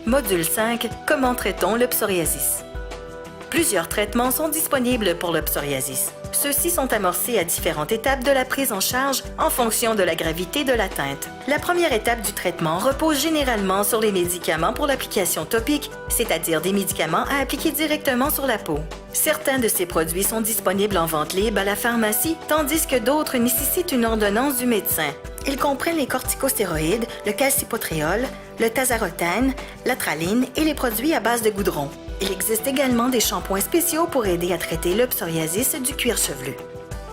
Module 5. Comment traitons le psoriasis? Plusieurs traitements sont disponibles pour le psoriasis. Ceux-ci sont amorcés à différentes étapes de la prise en charge en fonction de la gravité de l'atteinte. La première étape du traitement repose généralement sur les médicaments pour l'application topique, c'est-à-dire des médicaments à appliquer directement sur la peau. Certains de ces produits sont disponibles en vente libre à la pharmacie, tandis que d'autres nécessitent une ordonnance du médecin. Ils comprennent les corticostéroïdes, le calcipotréol, le tazarotane, l'atraline et les produits à base de goudron. Il existe également des shampoings spéciaux pour aider à traiter le psoriasis du cuir chevelu.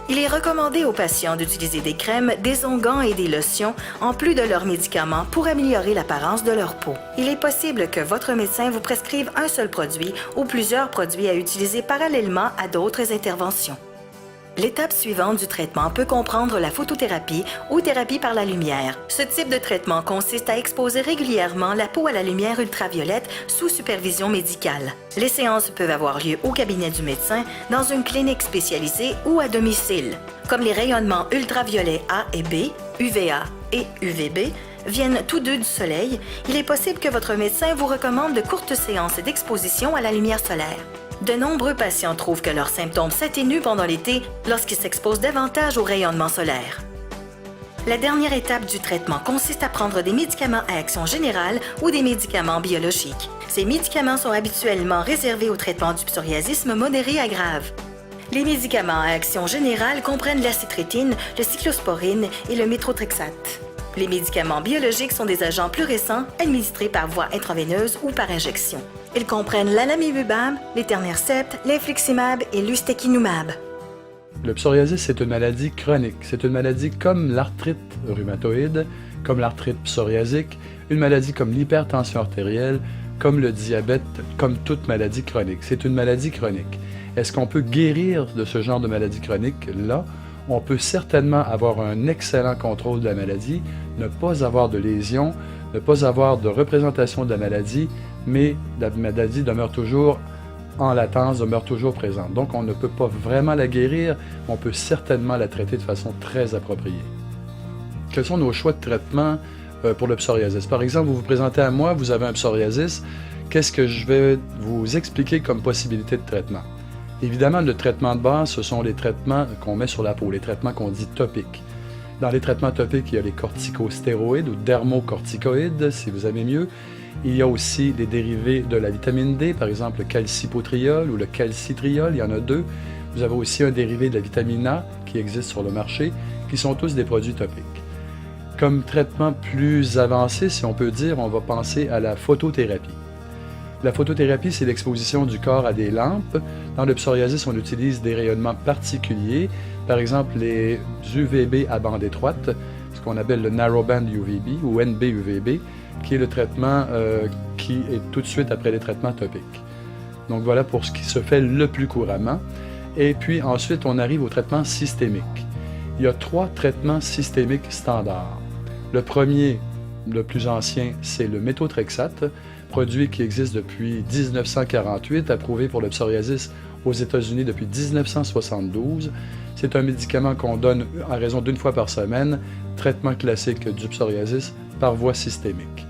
Il est recommandé aux patients d'utiliser des crèmes, des onguents et des lotions en plus de leurs médicaments pour améliorer l'apparence de leur peau. Il est possible que votre médecin vous prescrive un seul produit ou plusieurs produits à utiliser parallèlement à d'autres interventions. L'étape suivante du traitement peut comprendre la photothérapie ou thérapie par la lumière. Ce type de traitement consiste à exposer régulièrement la peau à la lumière ultraviolette sous supervision médicale. Les séances peuvent avoir lieu au cabinet du médecin, dans une clinique spécialisée ou à domicile. Comme les rayonnements ultraviolets A et B, UVA et UVB, viennent tous deux du soleil, il est possible que votre médecin vous recommande de courtes séances d'exposition à la lumière solaire. De nombreux patients trouvent que leurs symptômes s'atténuent pendant l'été lorsqu'ils s'exposent davantage au rayonnement solaire. La dernière étape du traitement consiste à prendre des médicaments à action générale ou des médicaments biologiques. Ces médicaments sont habituellement réservés au traitement du psoriasisme modéré à grave. Les médicaments à action générale comprennent l'acitrétine, le cyclosporine et le méthotrexate. Les médicaments biologiques sont des agents plus récents, administrés par voie intraveineuse ou par injection. Ils comprennent l'anamivimab, l'éternercept, l'infliximab et l'ustekinumab. Le psoriasis, c'est une maladie chronique. C'est une maladie comme l'arthrite rhumatoïde, comme l'arthrite psoriasique, une maladie comme l'hypertension artérielle, comme le diabète, comme toute maladie chronique. C'est une maladie chronique. Est-ce qu'on peut guérir de ce genre de maladie chronique-là? On peut certainement avoir un excellent contrôle de la maladie, ne pas avoir de lésions, ne pas avoir de représentation de la maladie, mais la maladie demeure toujours en latence, demeure toujours présente. Donc, on ne peut pas vraiment la guérir, mais on peut certainement la traiter de façon très appropriée. Quels sont nos choix de traitement pour le psoriasis? Par exemple, vous vous présentez à moi, vous avez un psoriasis, qu'est-ce que je vais vous expliquer comme possibilité de traitement? Évidemment, le traitement de base, ce sont les traitements qu'on met sur la peau, les traitements qu'on dit topiques. Dans les traitements topiques, il y a les corticostéroïdes ou dermocorticoïdes, si vous aimez mieux. Il y a aussi les dérivés de la vitamine D, par exemple le calcipotriol ou le calcitriol, il y en a deux. Vous avez aussi un dérivé de la vitamine A qui existe sur le marché, qui sont tous des produits topiques. Comme traitement plus avancé, si on peut dire, on va penser à la photothérapie. La photothérapie, c'est l'exposition du corps à des lampes. Dans le psoriasis, on utilise des rayonnements particuliers, par exemple les UVB à bande étroite, ce qu'on appelle le Narrowband UVB ou NB-UVB, qui est le traitement qui est tout de suite après les traitements topiques. Donc voilà pour ce qui se fait le plus couramment. Et puis ensuite, on arrive au traitement systémique. Il y a 3 traitements systémiques standards. Le premier, le plus ancien, c'est le méthotrexate, produit qui existe depuis 1948, approuvé pour le psoriasis aux États-Unis depuis 1972. C'est un médicament qu'on donne à raison d'1 fois par semaine, traitement classique du psoriasis par voie systémique.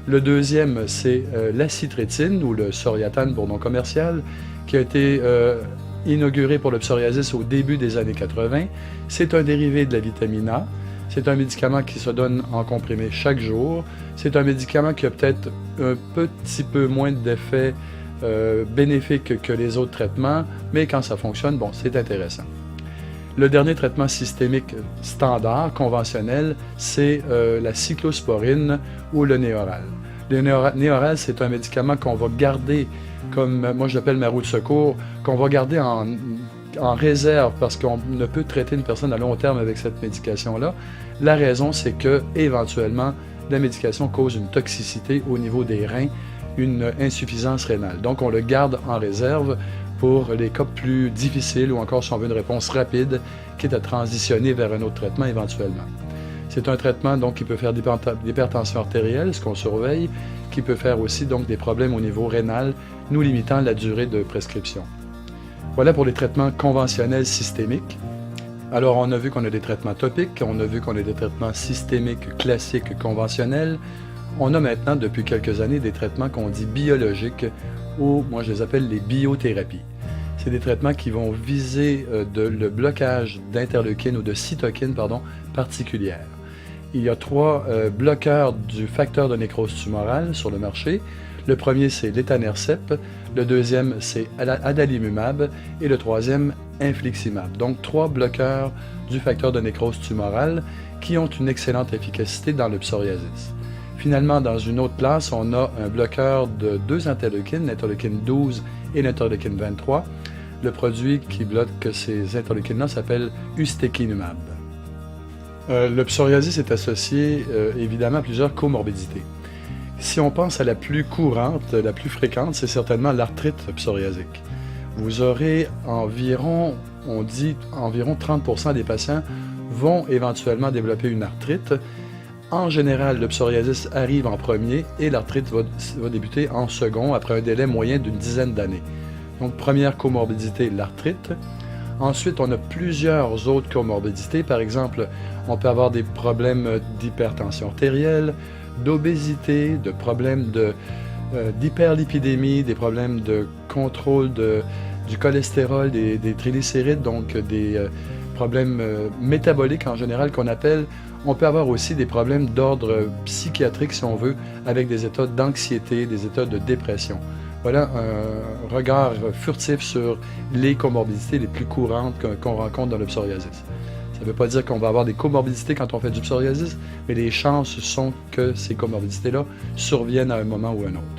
Le deuxième, c'est l'acitrétine ou le soriatane pour nom commercial, qui a été inauguré pour le psoriasis au début des années 80. C'est un dérivé de la vitamine A. C'est un médicament qui se donne en comprimé chaque jour. C'est un médicament qui a peut-être un petit peu moins d'effets bénéfiques que les autres traitements, mais quand ça fonctionne, bon, c'est intéressant. Le dernier traitement systémique standard, conventionnel, c'est la cyclosporine ou le Néoral. Le Néoral, c'est un médicament qu'on va garder, comme moi j'appelle ma roue de secours, qu'on va garder en réserve parce qu'on ne peut traiter une personne à long terme avec cette médication-là. La raison, c'est que éventuellement, la médication cause une toxicité au niveau des reins, une insuffisance rénale. Donc, on le garde en réserve pour les cas plus difficiles ou encore si on veut une réponse rapide, quitte à transitionner vers un autre traitement éventuellement. C'est un traitement donc qui peut faire l'hypertension artérielle, ce qu'on surveille, qui peut faire aussi donc des problèmes au niveau rénal, nous limitant la durée de prescription. Voilà pour les traitements conventionnels systémiques. Alors, on a vu qu'on a des traitements topiques, on a vu qu'on a des traitements systémiques classiques conventionnels, On a maintenant, depuis quelques années, des traitements qu'on dit biologiques, ou moi je les appelle les biothérapies. C'est des traitements qui vont viser le blocage d'interleukines ou de cytokines particulières. Il y a 3 bloqueurs du facteur de nécrose tumorale sur le marché. Le premier, c'est l'étanercept, le deuxième, c'est adalimumab, et le troisième, infliximab. Donc, 3 bloqueurs du facteur de nécrose tumorale qui ont une excellente efficacité dans le psoriasis. Finalement, dans une autre place, on a un bloqueur de 2 interleukines, l'interleukine 12 et l'interleukine 23. Le produit qui bloque ces interleukines-là s'appelle ustekinumab. Le psoriasis est associé évidemment à plusieurs comorbidités. Si on pense à la plus courante, la plus fréquente, c'est certainement l'arthrite psoriasique. Vous aurez environ 30% des patients vont éventuellement développer une arthrite. En général, le psoriasis arrive en premier et l'arthrite va débuter en second après un délai moyen d'une dizaine d'années. Donc, première comorbidité, l'arthrite. Ensuite, on a plusieurs autres comorbidités. Par exemple, on peut avoir des problèmes d'hypertension artérielle, d'obésité, de problèmes d'hyperlipidémie, des problèmes de contrôle du cholestérol, des triglycérides, donc des problèmes métaboliques en général qu'on appelle. On peut avoir aussi des problèmes d'ordre psychiatrique, si on veut, avec des états d'anxiété, des états de dépression. Voilà un regard furtif sur les comorbidités les plus courantes qu'on rencontre dans le psoriasis. Ça ne veut pas dire qu'on va avoir des comorbidités quand on fait du psoriasis, mais les chances sont que ces comorbidités-là surviennent à un moment ou un autre.